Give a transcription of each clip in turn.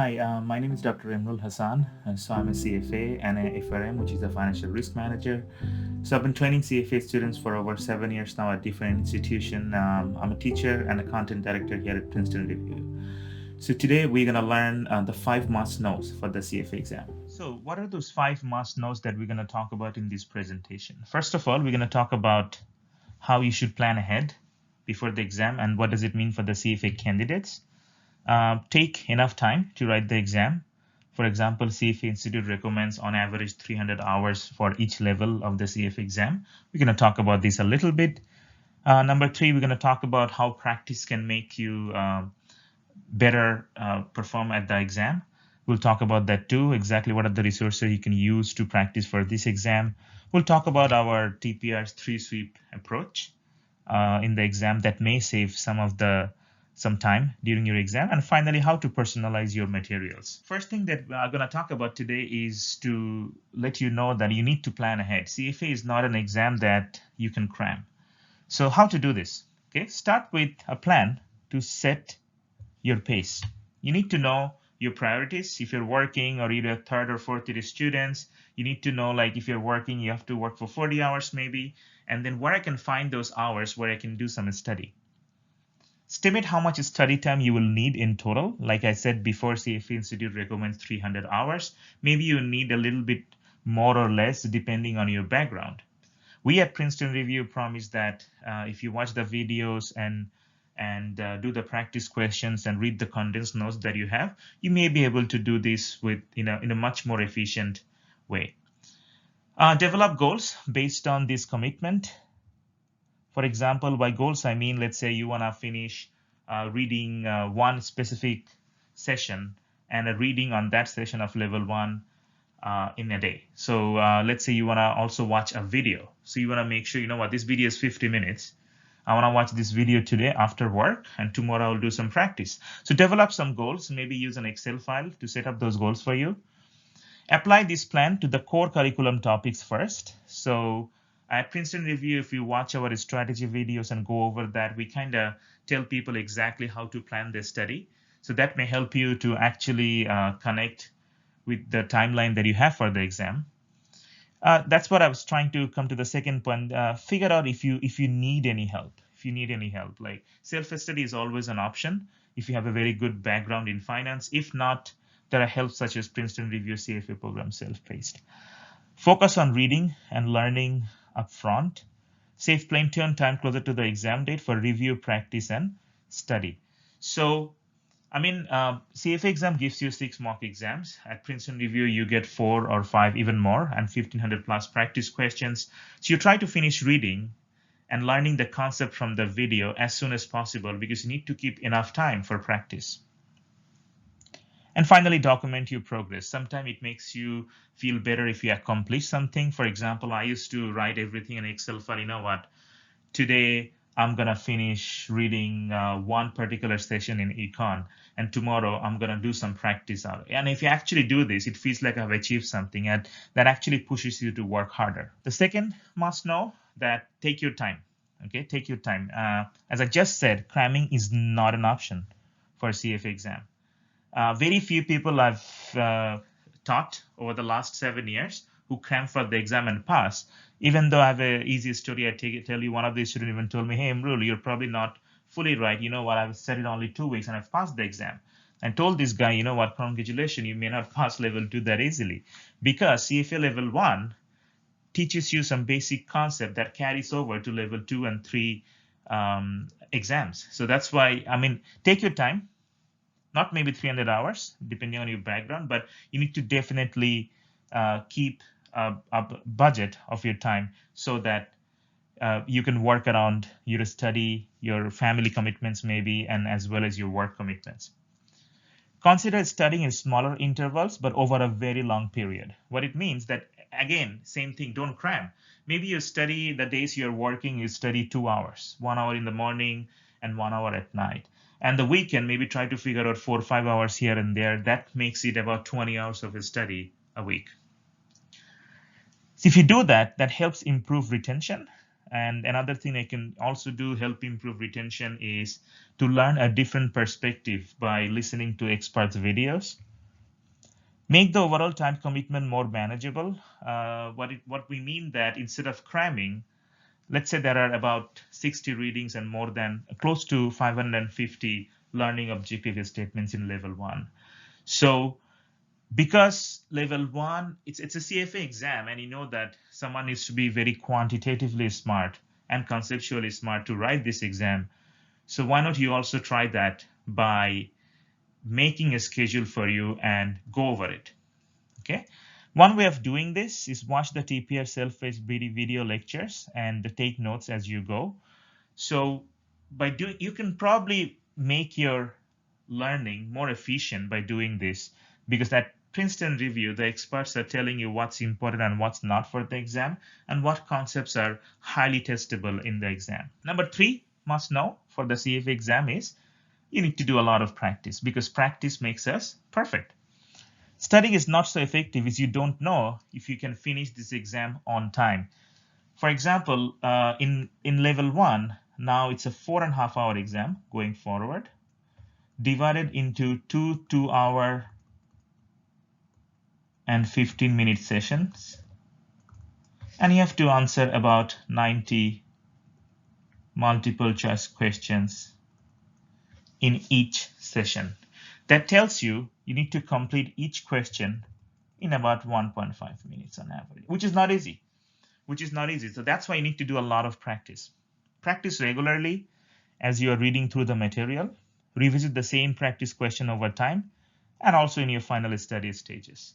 Hi, my name is Dr. Imrul Hassan. So I'm a CFA and a FRM, which is a financial risk manager. So I've been training CFA students for over 7 years now at different institutions. I'm a teacher and a content director here at Princeton Review. So today we're going to learn the 5 must-knows for the CFA exam. So what are those 5 must-knows that we're going to talk about in this presentation? First of all, we're going to talk about how you should plan ahead before the exam and what does it mean for the CFA candidates. Take enough time to write the exam. For example, CFA Institute recommends on average 300 hours for each level of the CFA exam. We're going to talk about this a little bit. Number 3, we're going to talk about how practice can make you better perform at the exam. We'll talk about that too, exactly what are the resources you can use to practice for this exam. We'll talk about our TPR's 3-sweep approach in the exam that may save some time during your exam. And finally, how to personalize your materials. First thing that I'm going to talk about today is to let you know that you need to plan ahead. CFA is not an exam that you can cram. So how to do this? Okay, start with a plan to set your pace. You need to know your priorities. If you're working or you're a third or fourth year students, you need to know, like, if you're working, you have to work for 40 hours maybe, and then where I can find those hours where I can do some study. Estimate how much study time you will need in total. Like I said before, CFA Institute recommends 300 hours. Maybe you need a little bit more or less depending on your background. We at Princeton Review promise that if you watch the videos and do the practice questions and read the condensed notes that you have, you may be able to do this with in a much more efficient way. Develop goals based on this commitment. For example, by goals, I mean, let's say you want to finish reading one specific session and a reading on that session of level 1 in a day. So let's say you want to also watch a video. So you want to make sure, you know what, this video is 50 minutes. I want to watch this video today after work, and tomorrow I'll do some practice. So develop some goals, maybe use an Excel file to set up those goals for you. Apply this plan to the core curriculum topics first. So at Princeton Review, if you watch our strategy videos and go over that, we kind of tell people exactly how to plan their study. So that may help you to actually connect with the timeline that you have for the exam. That's what I was trying to come to the second point. Figure out if you need any help. If you need any help, like self-study is always an option if you have a very good background in finance. If not, there are helps such as Princeton Review CFA program self-paced. Focus on reading and learning up front. Save plenty of time closer to the exam date for review, practice, and study. So I mean, CFA exam gives you 6 mock exams. At Princeton Review, you get 4 or 5, even more, and 1,500 plus practice questions. So you try to finish reading and learning the concept from the video as soon as possible, because you need to keep enough time for practice. And finally, document your progress. Sometimes it makes you feel better if you accomplish something. For example, I used to write everything in Excel file. You know what? Today, I'm going to finish reading one particular session in econ, and tomorrow I'm going to do some practice out. And if you actually do this, it feels like I've achieved something, and that actually pushes you to work harder. The second must know that take your time. Okay, take your time. As I just said, cramming is not an option for CFA exam. Very few people I've taught over the last 7 years who cram for the exam and pass. Even though I have an easy story, tell you, one of the students even told me, hey, Imrul, you're probably not fully right. You know what, I've studied only 2 weeks and I've passed the exam. And told this guy, you know what, congratulations, you may not pass level 2 that easily, because CFA level 1 teaches you some basic concept that carries over to level 2 and 3 exams. So that's why, I mean, take your time. Not maybe 300 hours, depending on your background, but you need to definitely keep a budget of your time so that you can work around your study, your family commitments maybe, and as well as your work commitments. Consider studying in smaller intervals, but over a very long period. What it means that, again, same thing, don't cram. Maybe you study the days you're working, you study 2 hours, 1 hour in the morning and 1 hour at night. And the weekend, maybe try to figure out 4 or 5 hours here and there. That makes it about 20 hours of study a week. So if you do that, that helps improve retention. And another thing I can also do help improve retention is to learn a different perspective by listening to experts' videos. Make the overall time commitment more manageable. What we mean that instead of cramming, let's say there are about 60 readings and more than close to 550 learning objective statements in level 1. So because level 1, it's a CFA exam, and you know that someone needs to be very quantitatively smart and conceptually smart to write this exam. So why not you also try that by making a schedule for you and go over it. Okay. One way of doing this is watch the TPR self-paced video lectures and take notes as you go. So by doing, you can probably make your learning more efficient by doing this, because at Princeton review, the experts are telling you what's important and what's not for the exam, and what concepts are highly testable in the exam. Number 3 must know for the CFA exam is you need to do a lot of practice, because practice makes us perfect. Studying is not so effective if you don't know if you can finish this exam on time. For example, in level 1, now it's a 4.5-hour exam going forward, divided into two 2-hour and 15-minute sessions. And you have to answer about 90 multiple choice questions in each session. That tells you need to complete each question in about 1.5 minutes on average, which is not easy. So that's why you need to do a lot of practice. Practice regularly as you are reading through the material. Revisit the same practice question over time, and also in your final study stages.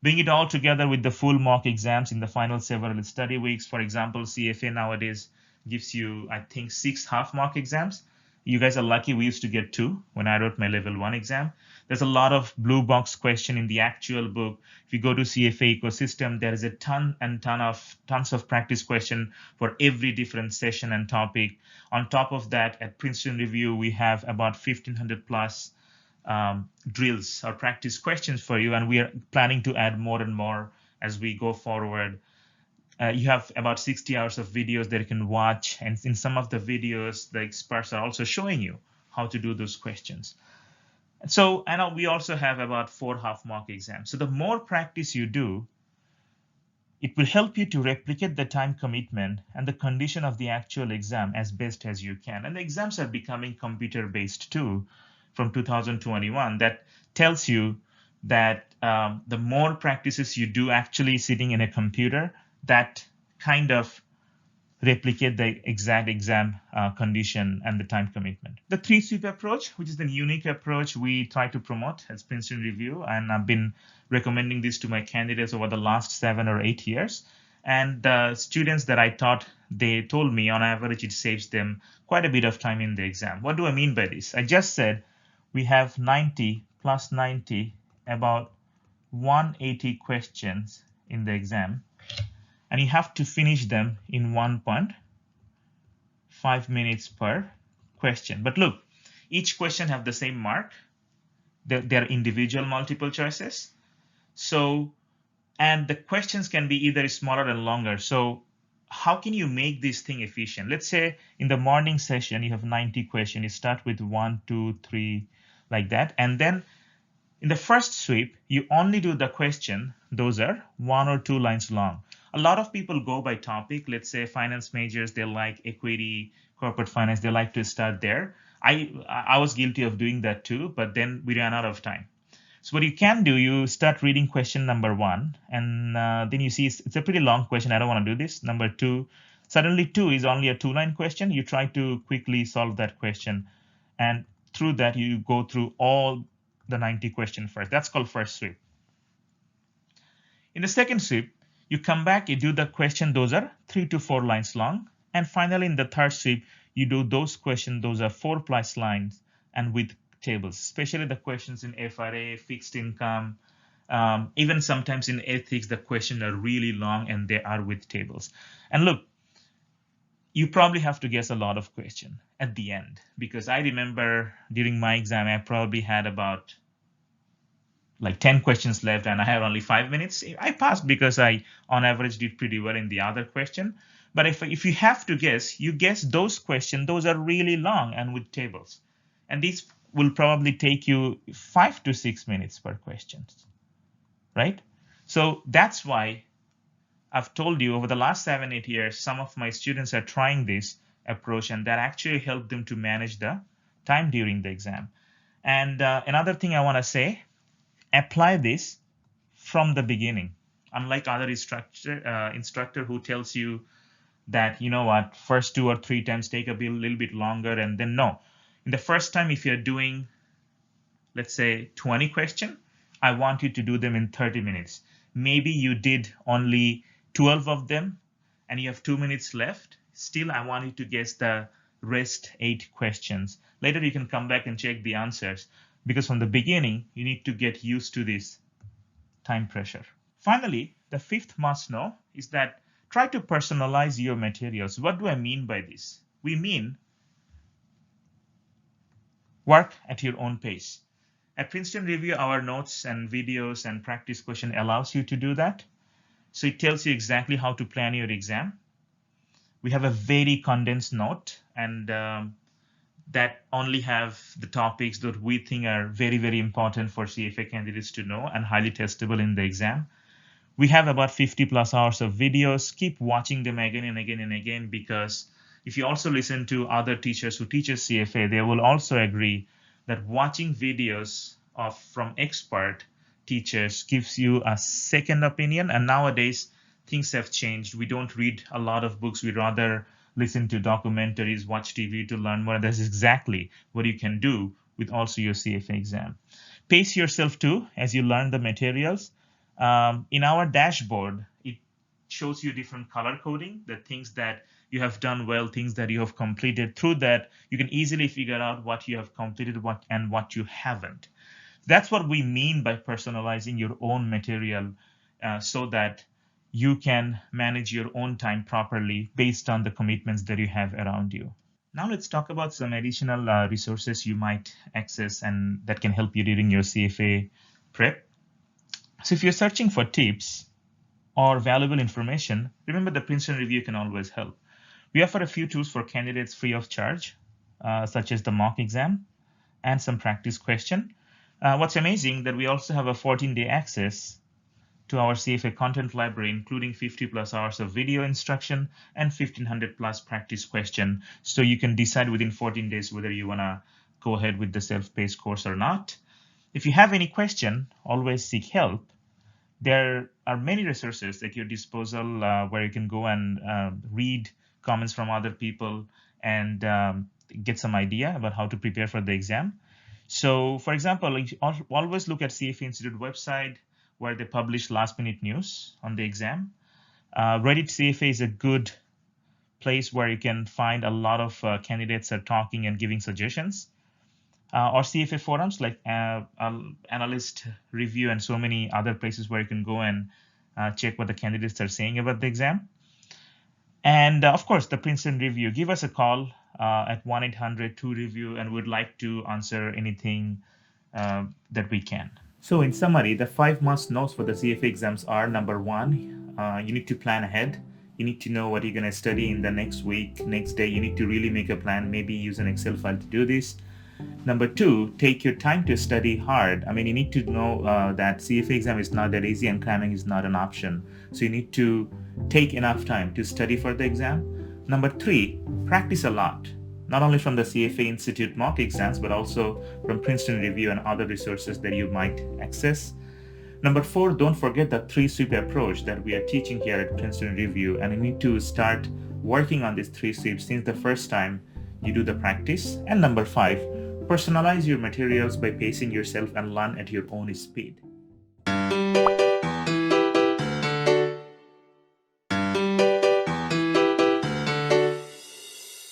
Bring it all together with the full mock exams in the final several study weeks. For example, CFA nowadays gives you, I think, 6 half mock exams. You guys are lucky. We used to get 2 when I wrote my level 1 exam. There's a lot of blue box question in the actual book. If you go to CFA ecosystem, there is a tons of practice question for every different session and topic. On top of that, at Princeton Review, we have about 1,500 plus drills or practice questions for you, and we are planning to add more and more as we go forward. You have about 60 hours of videos that you can watch, and in some of the videos, the experts are also showing you how to do those questions. So, and we also have about 4 half mock exams. So the more practice you do, it will help you to replicate the time commitment and the condition of the actual exam as best as you can. And the exams are becoming computer-based too from 2021. That tells you that the more practices you do actually sitting in a computer, that kind of replicate the exact exam condition and the time commitment. The 3-sweep approach, which is the unique approach we try to promote as Princeton Review, and I've been recommending this to my candidates over the last 7 or 8 years. And the students that I taught, they told me on average it saves them quite a bit of time in the exam. What do I mean by this? I just said we have 90 plus 90, about 180 questions in the exam, and you have to finish them in 1.5 minutes per question. But look, each question have the same mark. They're individual multiple choices. So, and the questions can be either smaller or longer. So how can you make this thing efficient? Let's say in the morning session, you have 90 questions. You start with 1, 2, 3, like that. And then in the first sweep, you only do the question. Those are 1 or 2 lines long. A lot of people go by topic. Let's say finance majors, they like equity, corporate finance. They like to start there. I was guilty of doing that too, but then we ran out of time. So what you can do, you start reading question number 1, and then you see it's a pretty long question. I don't want to do this. Number 2, suddenly 2 is only a 2-line question. You try to quickly solve that question, and through that you go through all the 90 questions first. That's called first sweep. In the second sweep, you come back, you do the question, those are 3 to 4 lines long. And finally, in the third sweep, you do those questions, those are 4+ lines and with tables, especially the questions in FRA, fixed income, even sometimes in ethics, the questions are really long and they are with tables. And look, you probably have to guess a lot of questions at the end, because I remember during my exam, I probably had about like 10 questions left and I had only 5 minutes. I passed because I, on average, did pretty well in the other question. But if you have to guess, you guess those questions. Those are really long and with tables. And these will probably take you 5 to 6 minutes per question. right? So that's why I've told you over the last 7-8 years, some of my students are trying this approach, and that actually helped them to manage the time during the exam. And another thing I want to say, apply this from the beginning. Unlike other instructor who tells you that, you know what, first 2 or 3 times take a little bit longer, and then no. In the first time, if you're doing, let's say, 20 questions, I want you to do them in 30 minutes. Maybe you did only 12 of them and you have 2 minutes left. Still, I want you to guess the rest 8 questions. Later, you can come back and check the answers, because from the beginning, you need to get used to this time pressure. Finally, the fifth must know is that try to personalize your materials. What do I mean by this? We mean work at your own pace. At Princeton Review, our notes and videos and practice question allows you to do that. So it tells you exactly how to plan your exam. We have a very condensed note, and that only have the topics that we think are very, very important for CFA candidates to know and highly testable in the exam. We have about 50 plus hours of videos. Keep watching them again and again and again, because if you also listen to other teachers who teach CFA, they will also agree that watching videos from expert teachers gives you a second opinion. And nowadays, things have changed. We don't read a lot of books. We rather listen to documentaries, watch TV to learn more. That's exactly what you can do with also your CFA exam. Pace yourself too as you learn the materials. In our dashboard, it shows you different color coding, the things that you have done well, things that you have completed. Through that, you can easily figure out what you have completed and what you haven't. That's what we mean by personalizing your own material, so that you can manage your own time properly based on the commitments that you have around you. Now let's talk about some additional resources you might access and that can help you during your CFA prep. So if you're searching for tips or valuable information, remember the Princeton Review can always help. We offer a few tools for candidates free of charge, such as the mock exam and some practice question. What's amazing that we also have a 14-day access to our CFA content library, including 50 plus hours of video instruction and 1500 plus practice question. So you can decide within 14 days whether you want to go ahead with the self-paced course or not. If you have any question, always seek help. There are many resources at your disposal where you can go and read comments from other people and get some idea about how to prepare for the exam. So, for example, always look at CFA Institute website where they publish last-minute news on the exam. Reddit CFA is a good place where you can find a lot of candidates are talking and giving suggestions. Or CFA forums like Analyst Review and so many other places where you can go and check what the candidates are saying about the exam. And of course, the Princeton Review. Give us a call at 1-800-2-REVIEW, and we'd like to answer anything that we can. So in summary, the 5 must-knows for the CFA exams are: number 1, you need to plan ahead. You need to know what you're going to study in the next week, next day. You need to really make a plan, maybe use an Excel file to do this. Number 2, take your time to study hard. I mean, you need to know that CFA exam is not that easy and cramming is not an option. So you need to take enough time to study for the exam. Number 3, practice a lot, not only from the CFA Institute mock exams, but also from Princeton Review and other resources that you might access. Number 4, don't forget the 3-sweep approach that we are teaching here at Princeton Review, and you need to start working on this 3 sweeps since the first time you do the practice. And number 5, personalize your materials by pacing yourself and learn at your own speed.